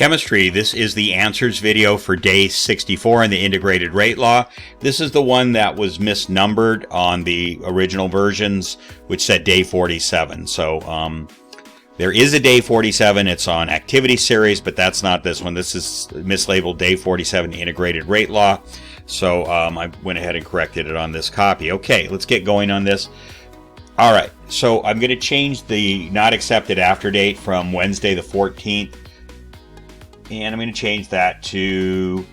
Chemistry, this is the answers video for day 64 in the integrated rate law. This is the one that was misnumbered on the original versions, which said day 47. So there is a day 47. It's on activity series, but that's not this one. This is mislabeled day 47 integrated rate law. So I went ahead and corrected it on this copy. Okay, let's get going on this. All right, so I'm going to change the not accepted after date from Wednesday the 14th. And I'm going to change that to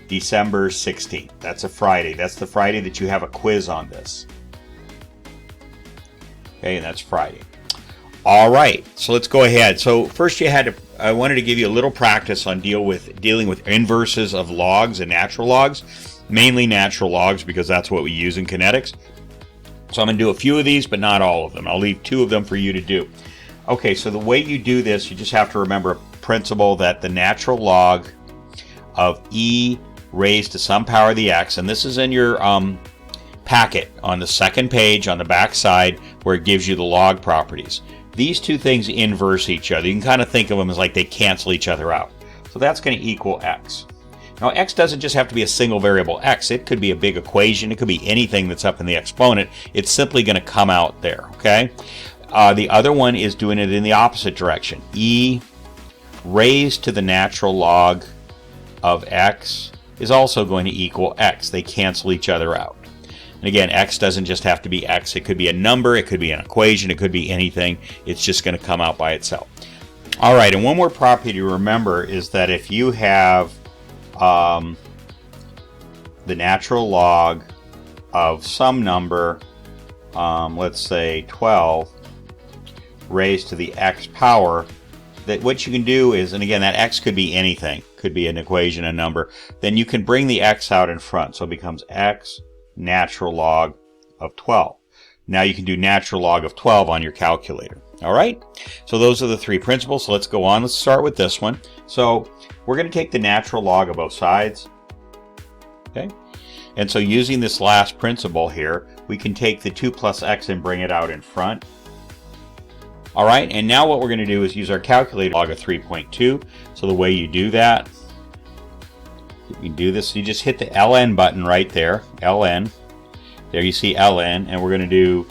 December 16th. That's a Friday. That's the Friday that you have a quiz on this. Okay, and that's Friday. All right, so let's go ahead. So first I wanted to give you a little practice on dealing with inverses of logs and natural logs, mainly natural logs because that's what we use in kinetics. So I'm going to do a few of these, but not all of them. I'll leave 2 of them for you to do. Okay, so the way you do this, you just have to remember a principle that the natural log of e raised to some power of the x, and this is in your packet on the second page on the back side where it gives you the log properties. These 2 things inverse each other. You can kind of think of them as like they cancel each other out. So that's going to equal x. Now x doesn't just have to be a single variable x. It could be a big equation. It could be anything that's up in the exponent. It's simply going to come out there, okay? The other one is doing it in the opposite direction. E raised to the natural log of x is also going to equal x. They cancel each other out. And again, x doesn't just have to be x. It could be a number. It could be an equation. It could be anything. It's just going to come out by itself. All right, and one more property to remember is that if you have the natural log of some number, let's say 12, raised to the x power, that what you can do is, and again that x could be anything, could be an equation, a number, then you can bring the x out in front, so it becomes x natural log of 12. Now you can do natural log of 12 on your calculator. All right, so those are the 3 principles. So let's go on. Let's start with this one. So we're going to take the natural log of both sides. Okay, and so using this last principle here, we can take the 2 plus x and bring it out in front. All right, and now what we're going to do is use our calculator, log of 3.2. So the way you do that, you can do this, you just hit the ln button right there, ln. There you see ln, and we're going to do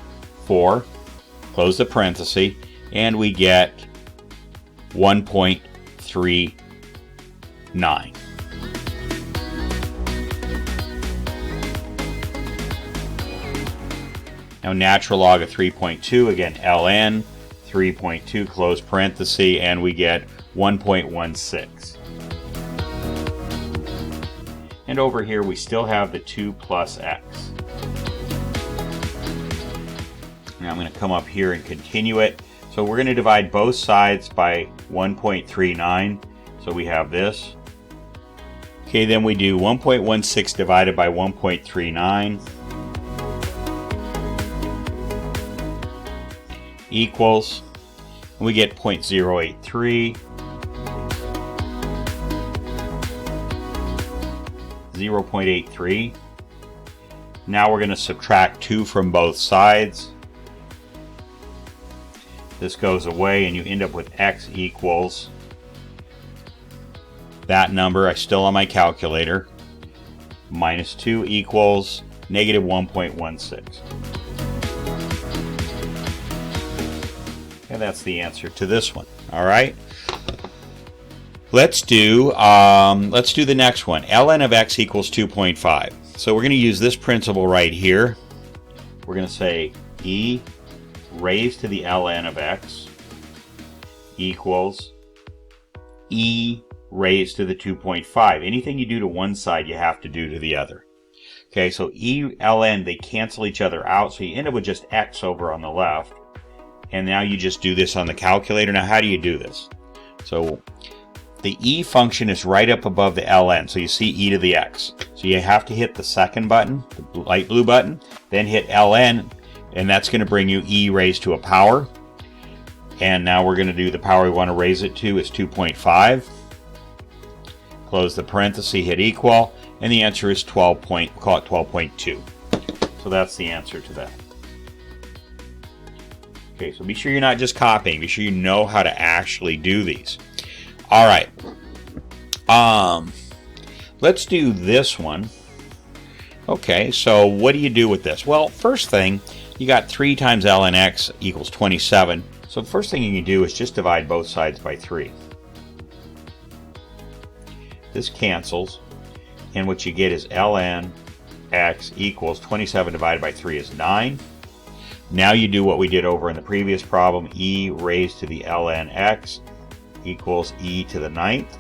4, close the parenthesis, and we get 1.39. Now natural log of 3.2, again ln, 3.2, close parenthesis, and we get 1.16. And over here we still have the 2 plus x. Now I'm going to come up here and continue it. So we're going to divide both sides by 1.39. So we have this. Okay, then we do 1.16 divided by 1.39 equals, and we get 0.083, 0.83. Now we're going to subtract 2 from both sides. This goes away and you end up with x equals that number, I still on my calculator, minus 2 equals negative 1.16. And that's the answer to this one. All right. Let's do the next one. ln of x equals 2.5. So we're going to use this principle right here. We're going to say e raised to the ln of x equals e raised to the 2.5. Anything you do to one side, you have to do to the other. Okay, so e, ln, they cancel each other out, so you end up with just x over on the left. And now you just do this on the calculator. Now, how do you do this? So the e function is right up above the ln, so you see e to the x. So you have to hit the second button, the light blue button, then hit ln, and that's going to bring you e raised to a power. And now we're going to do the power we want to raise it to is 2.5. Close the parenthesis, hit equal, and the answer is 12 point, call it 12.2. So that's the answer to that. Okay, so be sure you're not just copying. Be sure you know how to actually do these. All right. Let's do this one. Okay, so what do you do with this? Well, first thing, you got 3 times ln x equals 27. So the first thing you can do is just divide both sides by 3. This cancels, and what you get is ln x equals 27 divided by 3 is 9. Now you do what we did over in the previous problem, e raised to the ln x equals e to the 9th.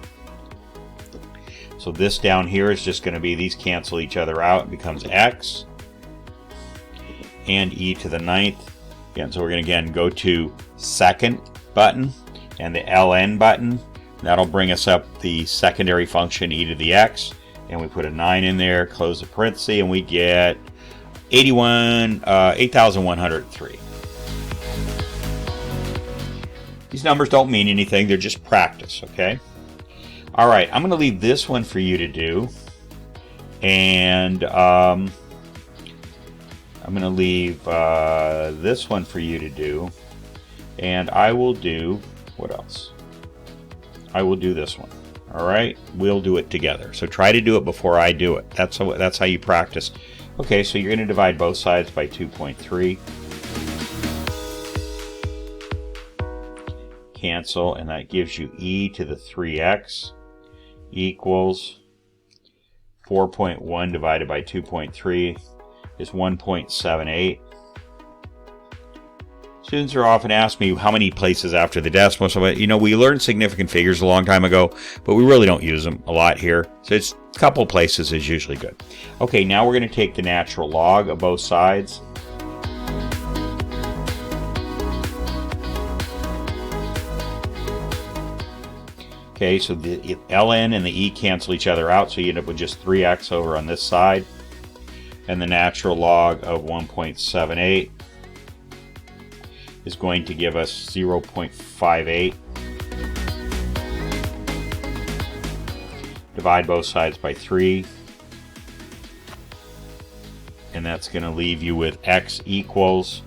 So this down here is just going to be, these cancel each other out, it becomes x and e to the 9th. Again, so we're going to again go to second button and the ln button. That'll bring us up the secondary function e to the x, and we put a 9 in there, close the parenthesis, and we get 8,103. These numbers don't mean anything, they're just practice, okay? All right, I'm going to leave this one for you to do, and I'm going to leave this one for you to do, and I will do, what else? I will do this one. All right, we'll do it together. So try to do it before I do it. That's how you practice. Okay, so you're going to divide both sides by 2.3. Cancel, and that gives you e to the 3x equals 4.1 divided by 2.3 is 1.78. Students are often asked me how many places after the decimal. So, you know, we learned significant figures a long time ago, but we really don't use them a lot here. So it's a couple places is usually good. Okay, now we're going to take the natural log of both sides. Okay, so the ln and the e cancel each other out, so you end up with just 3x over on this side. And the natural log of 1.78 is going to give us 0.58. Divide both sides by 3. And that's going to leave you with x equals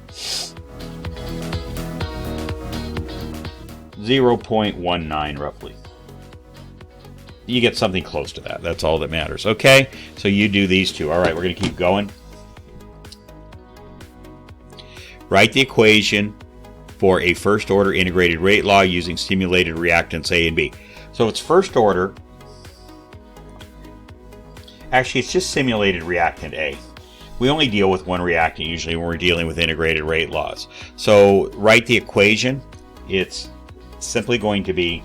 0.19 roughly. You get something close to that. That's all that matters. Okay, so you do these two. All right, we're going to keep going. Write the equation for a first order integrated rate law using stimulated reactants A and B. So it's first order. Actually, it's just simulated reactant A. We only deal with one reactant usually when we're dealing with integrated rate laws. So write the equation. It's simply going to be,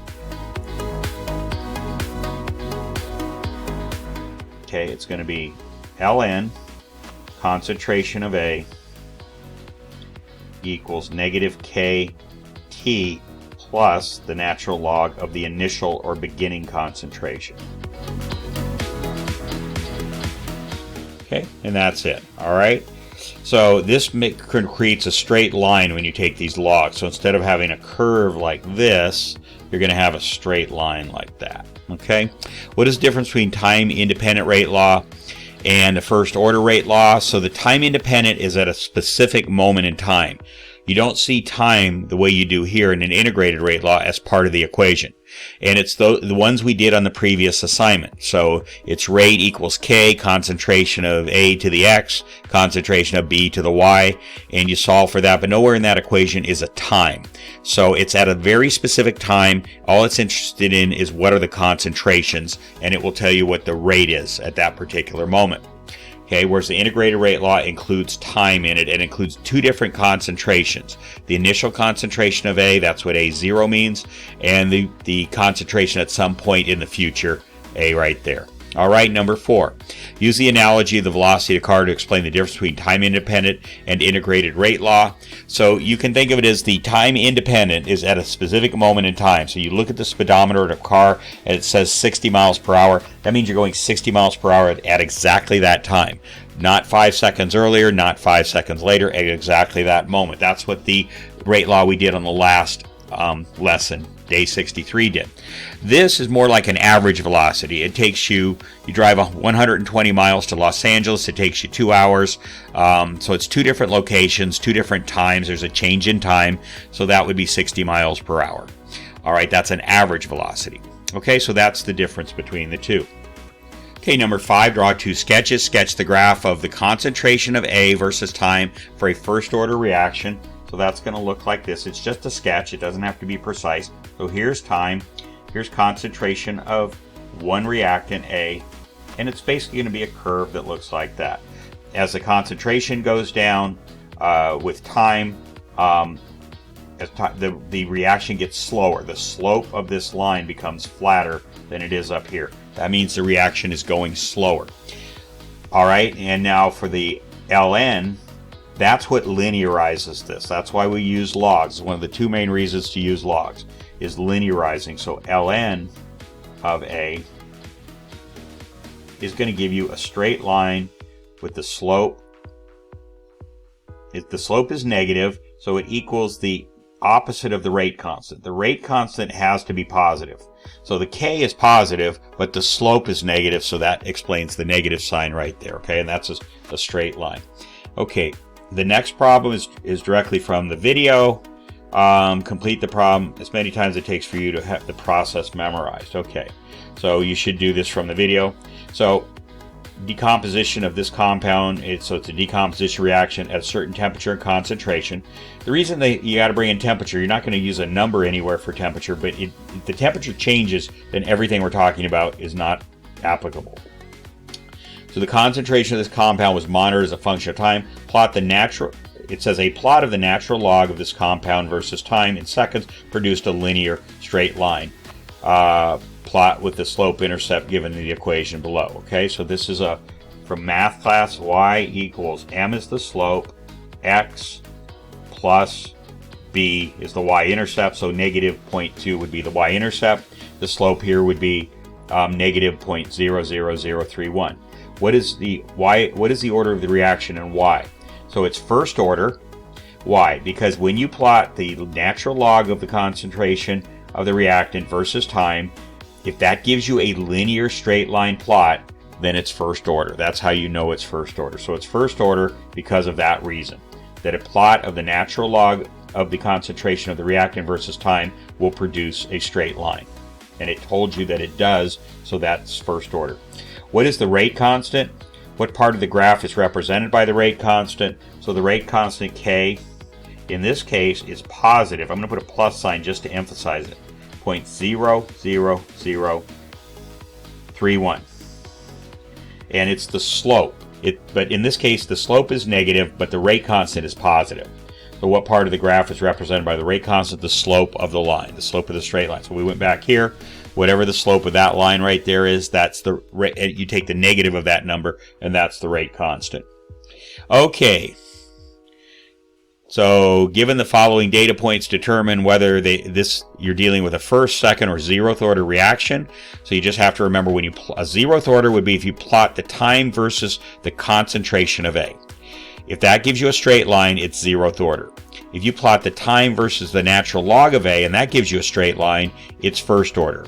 okay, it's going to be ln concentration of A equals negative kt plus the natural log of the initial or beginning concentration. Okay, and that's it. All right. So this creates a straight line when you take these logs. So instead of having a curve like this, you're going to have a straight line like that. Okay. What is the difference between time-independent rate law and a first-order rate law? So the time-independent is at a specific moment in time. You don't see time the way you do here in an integrated rate law as part of the equation. And it's the ones we did on the previous assignment. So it's rate equals K, concentration of A to the X, concentration of B to the Y, and you solve for that. But nowhere in that equation is a time. So it's at a very specific time. All it's interested in is what are the concentrations, and it will tell you what the rate is at that particular moment. Okay, whereas the integrated rate law includes time in it. It includes two different concentrations. The initial concentration of A, that's what A0 means, and the concentration at some point in the future, A right there. All right, number 4. Use the analogy of the velocity of a car to explain the difference between time-independent and integrated rate law. So you can think of it as the time-independent is at a specific moment in time. So you look at the speedometer of a car and it says 60 miles per hour. That means you're going 60 miles per hour at exactly that time. Not 5 seconds earlier, not 5 seconds later, at exactly that moment. That's what the rate law we did on the last lesson, day 63, did. This is more like an average velocity. It takes you drive 120 miles to Los Angeles. It takes you 2 hours. So it's 2 different locations, 2 different times. There's a change in time. So that would be 60 miles per hour. All right, that's an average velocity. Okay, so that's the difference between the two. Okay, number 5, draw 2 sketches. Sketch the graph of the concentration of A versus time for a first order reaction. So that's going to look like this. It's just a sketch. It doesn't have to be precise. So here's time. Here's concentration of one reactant A. And it's basically going to be a curve that looks like that. As the concentration goes down with time, the reaction gets slower. The slope of this line becomes flatter than it is up here. That means the reaction is going slower. All right, and now for the ln, that's what linearizes this. That's why we use logs. One of the two main reasons to use logs is linearizing. So ln of A is going to give you a straight line with the slope. If the slope is negative, so it equals the opposite of the rate constant. The rate constant has to be positive. So the K is positive, but the slope is negative, so that explains the negative sign right there, okay? And that's a straight line. Okay, the next problem is directly from the video. Complete the problem as many times as it takes for you to have the process memorized. Okay, so you should do this from the video. So decomposition of this compound, it's a decomposition reaction at a certain temperature and concentration. The reason you got to bring in temperature, you're not going to use a number anywhere for temperature, but if the temperature changes, then everything we're talking about is not applicable. So the concentration of this compound was monitored as a function of time. Plot the natural, it says a plot of the natural log of this compound versus time in seconds produced a linear straight line. Plot with the slope-intercept given in the equation below. Okay, so this is from math class. Y equals m is the slope, x plus b is the y-intercept. So negative 0.2 would be the y-intercept. The slope here would be negative 0.00031. What is the y? What is the order of the reaction in y? So it's first order. Why? Because when you plot the natural log of the concentration of the reactant versus time, if that gives you a linear straight line plot, then it's first order. That's how you know it's first order. So it's first order because of that reason, that a plot of the natural log of the concentration of the reactant versus time will produce a straight line. And it told you that it does, so that's first order. What is the rate constant? What part of the graph is represented by the rate constant? So the rate constant K, in this case, is positive. I'm going to put a plus sign just to emphasize it. 0.00031. And it's the slope. But in this case, the slope is negative, but the rate constant is positive. So what part of the graph is represented by the rate constant? The slope of the line, the slope of the straight line. So we went back here. Whatever the slope of that line right there is, that's the rate. You take the negative of that number, and that's the rate constant. Okay. So given the following data points, determine whether you're dealing with a first, second, or zeroth order reaction. So you just have to remember when a zeroth order would be if you plot the time versus the concentration of A. If that gives you a straight line, it's zeroth order. If you plot the time versus the natural log of A and that gives you a straight line, it's first order.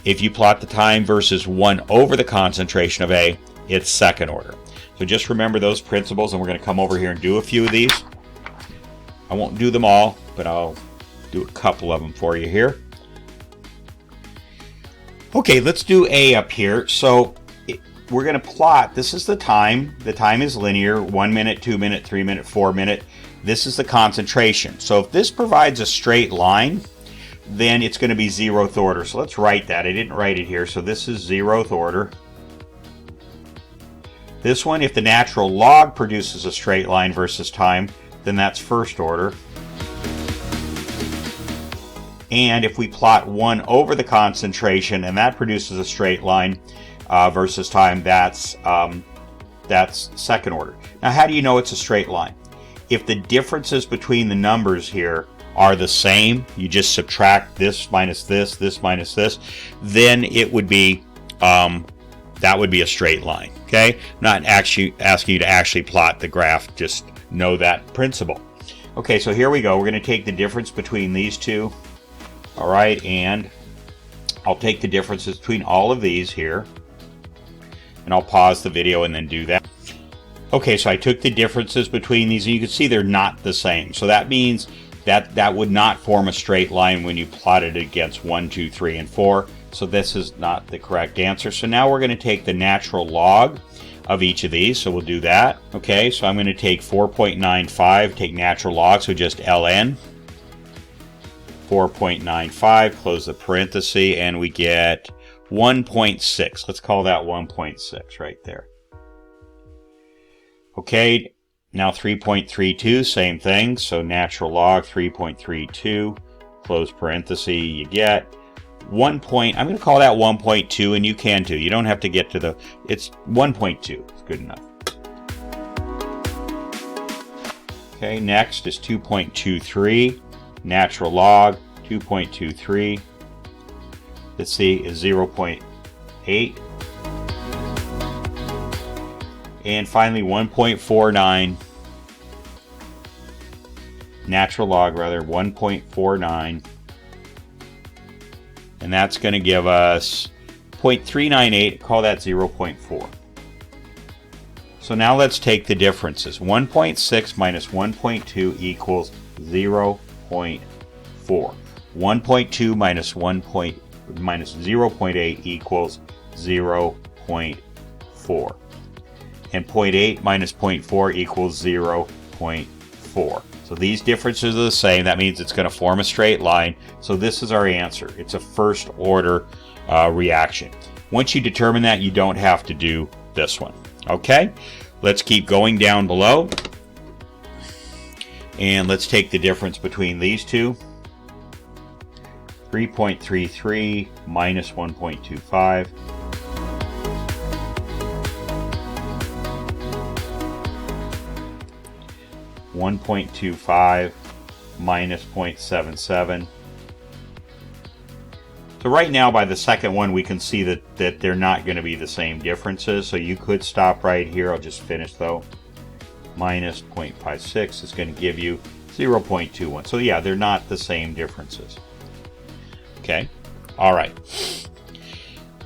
If you plot the time versus 1 over the concentration of A, it's second order. So just remember those principles, and we're going to come over here and do a few of these. I won't do them all, but I'll do a couple of them for you here. Okay, let's do A up here. So we're going to plot, this is the time. The time is linear, 1 minute, 2 minute, 3 minute, 4 minute. This is the concentration. So if this provides a straight line, then it's going to be zeroth order. So let's write that. I didn't write it here. So this is zeroth order. This one, if the natural log produces a straight line versus time, then that's first order. And if we plot 1 over the concentration and that produces a straight line versus time, that's second order. Now, how do you know it's a straight line? If the differences between the numbers here are the same, you just subtract this minus this minus this, then it would be that would be a straight line. Okay, I'm not actually asking you to actually plot the graph, just know that principle. Okay, so here we go. We're going to take the difference between these two. All right, and I'll take the differences between all of these here, and I'll pause the video and then do that. Okay, so I took the differences between these, and you can see they're not the same. So that means that would not form a straight line when you plotted it against 1, 2, 3, and 4. So this is not the correct answer. So now we're going to take the natural log of each of these. So we'll do that. Okay, so I'm going to take 4.95, take natural log, so just ln. 4.95, close the parenthesis, and we get 1.6. Let's call that 1.6 right there. Okay, now 3.32, same thing. So natural log 3.32, close parenthesis, you get 1 point. I'm going to call that 1.2, and you can too. You don't have to get to the, it's 1.2. It's good enough. Okay, next is 2.23. Natural log 2.23. Let's see, is 0.8. And finally 1.49. Natural log rather, 1.49. And that's going to give us 0.398, call that 0.4. So now let's take the differences. 1.6 minus 1.2 equals 0.4. 1.2 minus 0.8 equals 0.4. And 0.8 minus 0.4 equals 0.4. So these differences are the same. That means it's going to form a straight line. So this is our answer. It's a first order reaction. Once you determine that, you don't have to do this one. Okay, let's keep going down below. And let's take the difference between these two. 3.33 minus 1.25. .25 minus 0.77. So right now by the second one we can see that they're not going to be the same differences. So you could stop right here. I'll just finish though. Minus 0.56 is going to give you 0.21. So yeah, they're not the same differences. Okay. All right.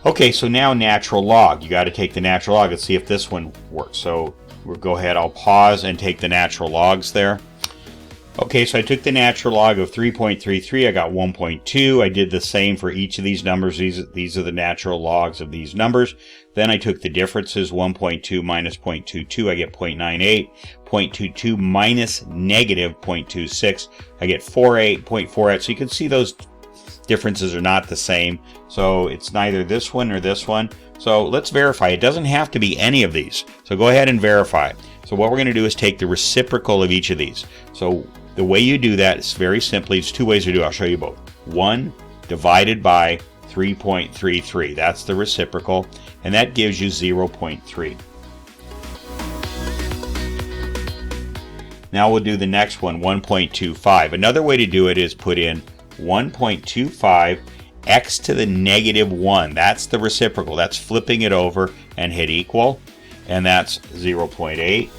Okay, so now natural log. You got to take the natural log. Let's see if this one works. So we'll go ahead. I'll pause and take the natural logs there. Okay, so I took the natural log of 3.33. I got 1.2. I did the same for each of these numbers. These are the natural logs of these numbers. Then I took the differences. 1.2 minus 0.22. I get 0.98. 0.22 minus negative 0.26. I get 0.48. So you can see those differences are not the same. So it's neither this one or this one. So let's verify. It doesn't have to be any of these. So go ahead and verify. So what we're going to do is take the reciprocal of each of these. So the way you do that is very simply, it's two ways to do it. I'll show you both. 1 divided by 3.33. That's the reciprocal. And that gives you 0.3. Now we'll do the next one, 1.25. Another way to do it is put in 1.25 x to the negative 1. That's the reciprocal. That's flipping it over and hit equal. And that's 0.8.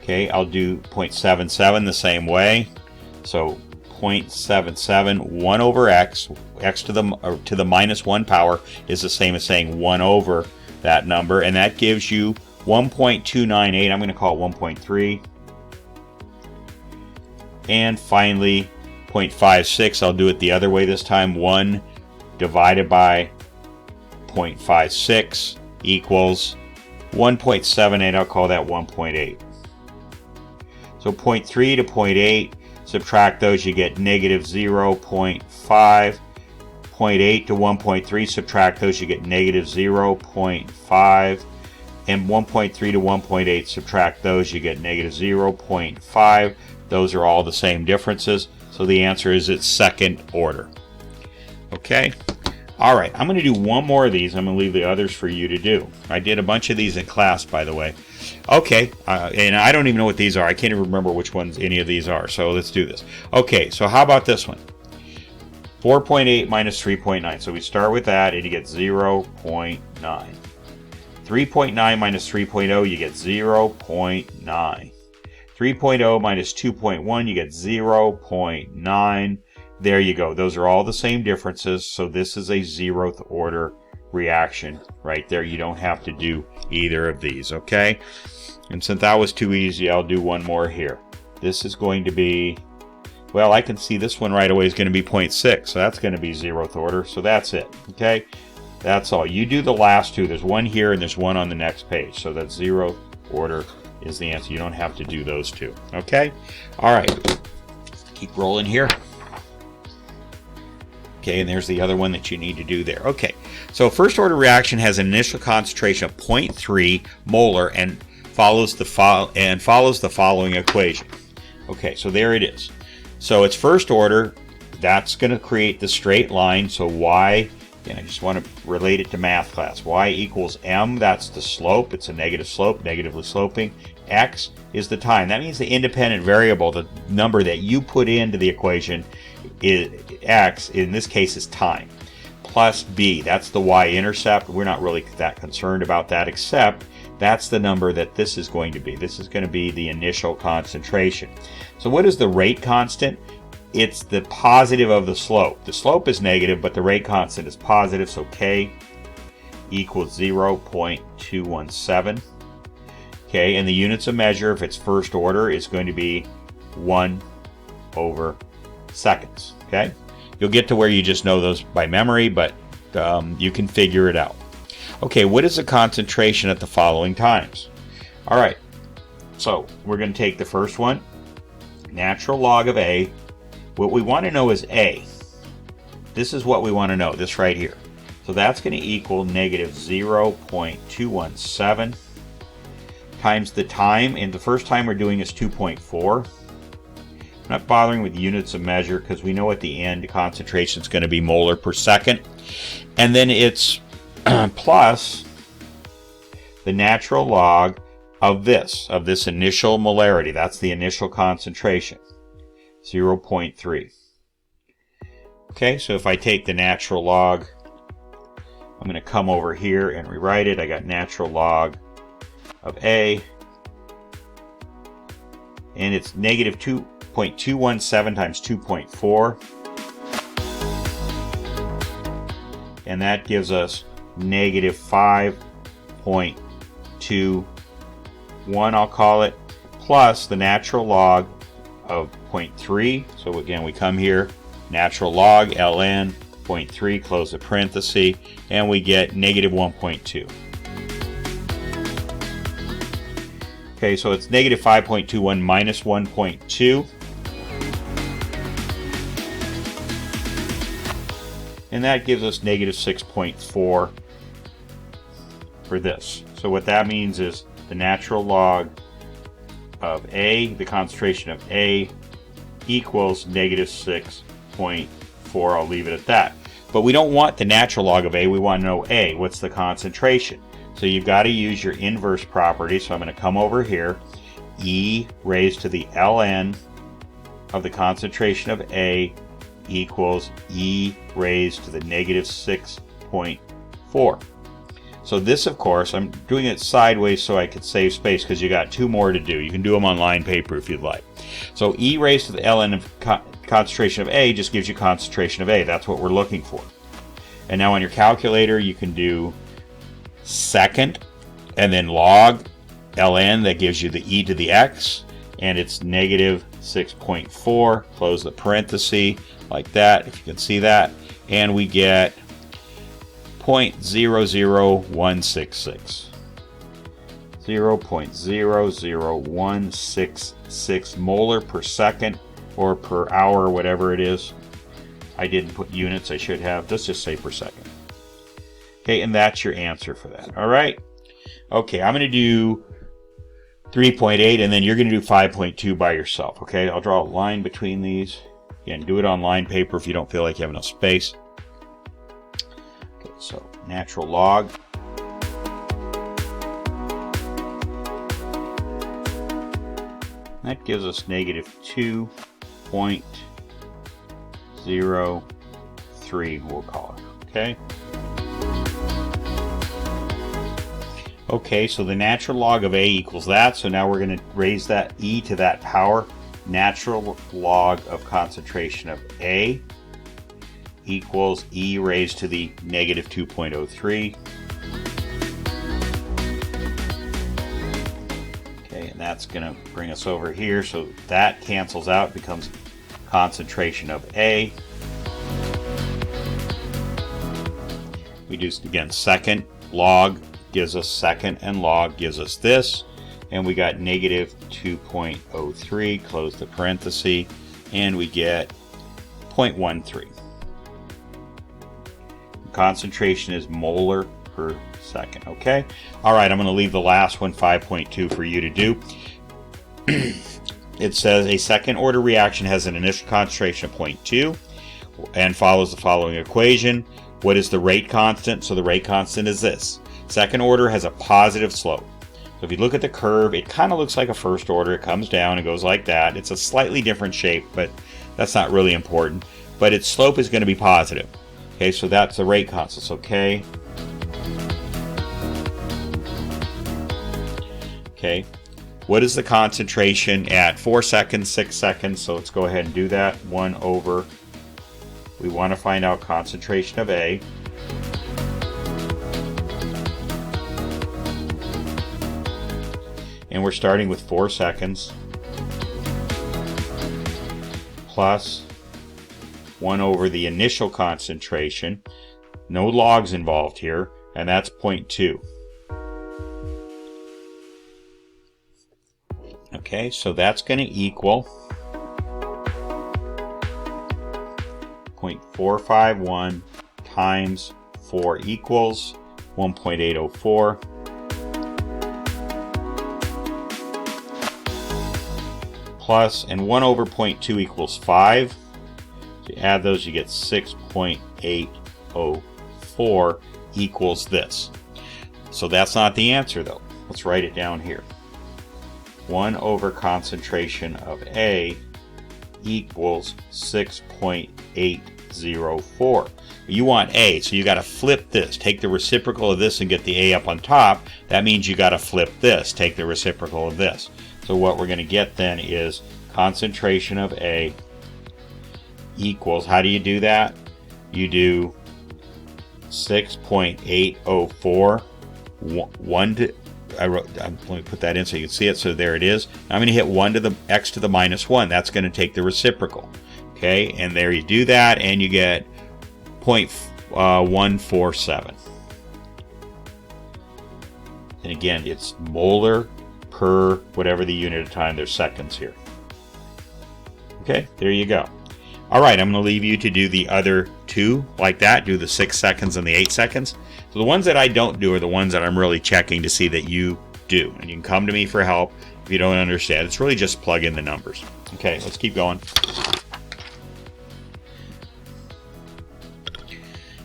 Okay, I'll do 0.77 the same way. So 0.77, 1 over x. X to the minus 1 power is the same as saying 1 over that number. And that gives you 1.298. I'm going to call it 1.3. And finally, 0.56. I'll do it the other way this time. 1 divided by 0.56 equals 1.78. I'll call that 1.8. So 0.3 to 0.8, subtract those, you get negative 0.5. 0.8 to 1.3, subtract those, you get negative 0.5. And 1.3 to 1.8, subtract those, you get negative 0.5. Those are all the same differences. So the answer is it's second order. Okay. All right. I'm going to do one more of these. I'm going to leave the others for you to do. I did a bunch of these in class, by the way. Okay. And I don't even know what these are. I can't even remember which ones any of these are. So let's do this. Okay. So how about this one? 4.8 minus 3.9. So we start with that and you get 0.9. 3.9 minus 3.0, you get 0.9. 3.0 minus 2.1, you get 0.9. There you go. Those are all the same differences. So this is a 0th order reaction right there. You don't have to do either of these, okay? And since that was too easy, I'll do one more here. This is going to be, well, I can see this one right away is going to be 0.6, so that's going to be 0th order, so that's it, okay? That's all. You do the last two. There's one here and there's one on the next page, so that's 0th order is the answer. You don't have to do those two, okay? All right, keep rolling here. Okay, and there's the other one that you need to do there. Okay, so first order reaction has an initial concentration of 0.3 molar and follows the following equation. Okay, so there it is. So it's first order. That's going to create the straight line. So y, and I just want to relate it to math class. Y equals m. That's the slope. It's a negative slope, negatively sloping. X is the time. That means the independent variable, the number that you put into the equation, is x. In this case, is time. Plus b. That's the y-intercept. We're not really that concerned about that, except that's the number that this is going to be. This is going to be the initial concentration. So what is the rate constant? It's the positive of the slope. The slope is negative, but the rate constant is positive, so K equals 0.217. Okay, and the units of measure, if it's first order, is going to be 1/seconds. Okay, you'll get to where you just know those by memory, but you can figure it out. Okay, what is the concentration at the following times? All right, so we're going to take the first one, natural log of A. What we want to know is A. This is what we want to know, this right here. So that's going to equal negative 0.217 times the time, and the first time we're doing is 2.4. I'm not bothering with units of measure because we know at the end the concentration is going to be molar per second. And then it's plus the natural log of this initial molarity. That's the initial concentration, 0.3. Okay, so if I take the natural log, I'm going to come over here and rewrite it. I got natural log of A, and it's negative 2.217 times 2.4, and that gives us negative 5.21, I'll call it, plus the natural log of 0.3. So again, we come here, natural log ln 0.3, close the parenthesis, and we get negative 1.2. Okay, so it's negative 5.21 minus 1.2. And that gives us negative 6.4 for this. So what that means is the natural log of A, the concentration of A, equals negative 6.4. I'll leave it at that. But we don't want the natural log of A, we want to know A. What's the concentration? So you've got to use your inverse property. So I'm going to come over here. E raised to the ln of the concentration of A equals E raised to the negative 6.4. So this, of course, I'm doing it sideways so I could save space because you got two more to do. You can do them on line paper if you'd like. So E raised to the ln of concentration of A just gives you concentration of A. That's what we're looking for. And now on your calculator, you can do second and then log ln. That gives you the e to the x, and it's negative 6.4. Close the parenthesis like that, if you can see that, and we get 0.00166. 0.00166 molar per second or per hour, whatever it is. I didn't put units, I should have. Let's just say per second. Okay, and that's your answer for that. All right. Okay, I'm going to do 3.8, and then you're going to do 5.2 by yourself. Okay, I'll draw a line between these. Again, do it on line paper if you don't feel like you have enough space. Okay, so natural log. That gives us negative 2.03, we'll call it. Okay. Okay, so the natural log of A equals that. So now we're going to raise that e to that power. Natural log of concentration of A equals e raised to the negative 2.03. Okay, and that's that's going to bring us over here. So that cancels out, becomes concentration of A. We do again, second log gives us second, and log gives us this. And we got negative 2.03, close the parenthesis, and we get 0.13. Concentration is molar per second. Okay. All right. I'm going to leave the last one, 5.2, for you to do. It says a second order reaction has an initial concentration of 0.2 and follows the following equation. What is the rate constant? So the rate constant is this. Second order has a positive slope. So if you look at the curve, it kind of looks like a first order. It comes down and goes like that. It's a slightly different shape, but that's not really important. But its slope is going to be positive. Okay, so that's the rate constant. So K. Okay, what is the concentration at 4 seconds, 6 seconds? So let's go ahead and do that. 1 over, we want to find out concentration of A. And we're starting with 4 seconds plus 1 over the initial concentration. No logs involved here, and that's 0.2. Okay, so that's going to equal 0.451 times 4 equals 1.804. Plus, and 1 over 0.2 equals 5. So you add those, you get 6.804 equals this. So that's not the answer, though. Let's write it down here. 1 over concentration of A equals 6.804. You want A, so you got to flip this. Take the reciprocal of this and get the A up on top. That means you got to flip this. Take the reciprocal of this. So what we're going to get then is concentration of A equals, how do you do that? You do 6.804. Let me put that in so you can see it. So there it is. I'm going to hit 1 to the x to the minus 1. That's going to take the reciprocal. Okay, and there you do that, and you get 0.147. And again, it's molar per whatever the unit of time. There's seconds here. Okay, there you go. All right, I'm going to leave you to do the other two like that. Do the 6 seconds and the 8 seconds. So the ones that I don't do are the ones that I'm really checking to see that you do. And you can come to me for help if you don't understand. It's really just plug in the numbers. Okay, let's keep going.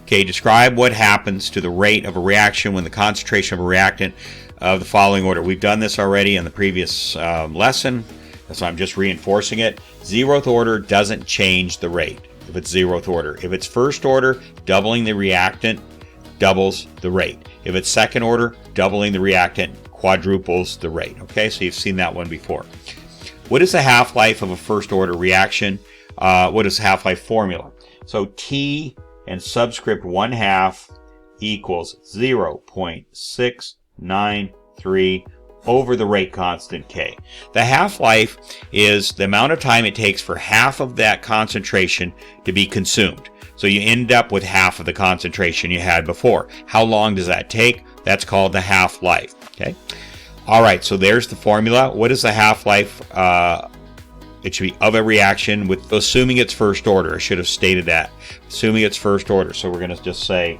Okay, describe what happens to the rate of a reaction when the concentration of a reactant of the following order. We've done this already in the previous lesson, so I'm just reinforcing it. 0th order doesn't change the rate if it's 0th order. If it's first order, doubling the reactant doubles the rate. If it's second order, doubling the reactant quadruples the rate. Okay, so you've seen that one before. What is the half-life of a first order reaction? What is the half-life formula? So T and subscript 1/2 equals 0.693 over the rate constant K. The half-life is the amount of time it takes for half of that concentration to be consumed. So you end up with half of the concentration you had before. How long does that take? That's called the half-life. Okay. All right, so there's the formula. What is the half-life? It should be of a reaction with, assuming it's first order. I should have stated that. Assuming it's first order. So we're going to just say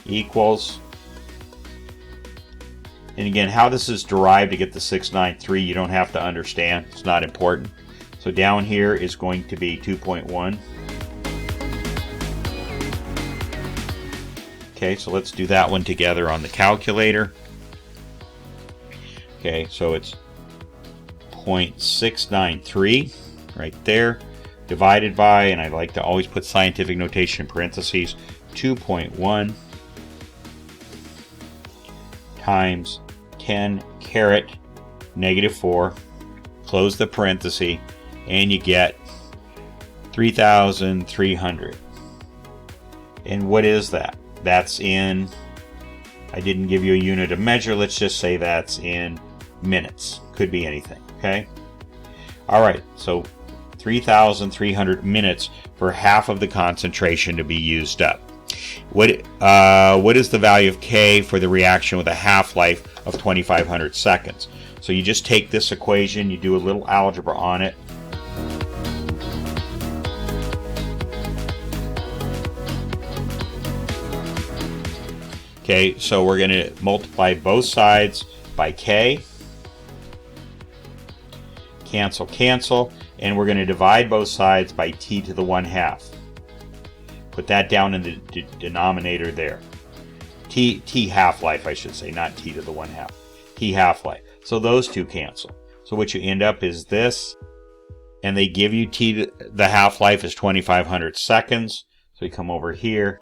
equals. And again, how this is derived to get the 693, you don't have to understand. It's not important. So down here is going to be 2.1. Okay, so let's do that one together on the calculator. Okay, so it's 0.693 right there, divided by, and I like to always put scientific notation in parentheses, 2.1 times 10 caret -4, close the parenthesis, and you get 3,300. And what is that? That's in I didn't give you a unit of measure. Let's just say that's in minutes. Could be anything, okay? All right, so 3,300 minutes for half of the concentration to be used up. What is the value of K for the reaction with a half-life of 2,500 seconds? So you just take this equation, you do a little algebra on it. Okay, so we're going to multiply both sides by K. Cancel, cancel. And we're going to divide both sides by T to the 1/2. Put that down in the denominator there. T half-life, I should say, not T to the 1/2. T half-life. So those two cancel. So what you end up is this. And they give you the half-life is 2,500 seconds. So we come over here.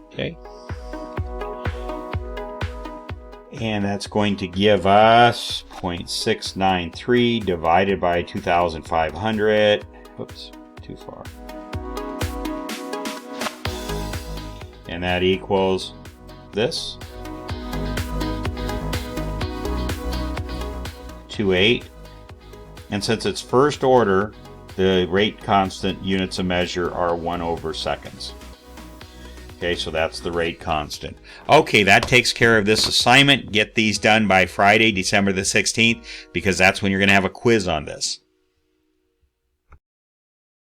Okay. And that's going to give us 0.693 divided by 2,500. Oops, too far. And that equals this. 2.8. And since it's first order, the rate constant units of measure are 1/seconds. Okay, so that's the rate constant. Okay, that takes care of this assignment. Get these done by Friday, December the 16th, because that's when you're going to have a quiz on this.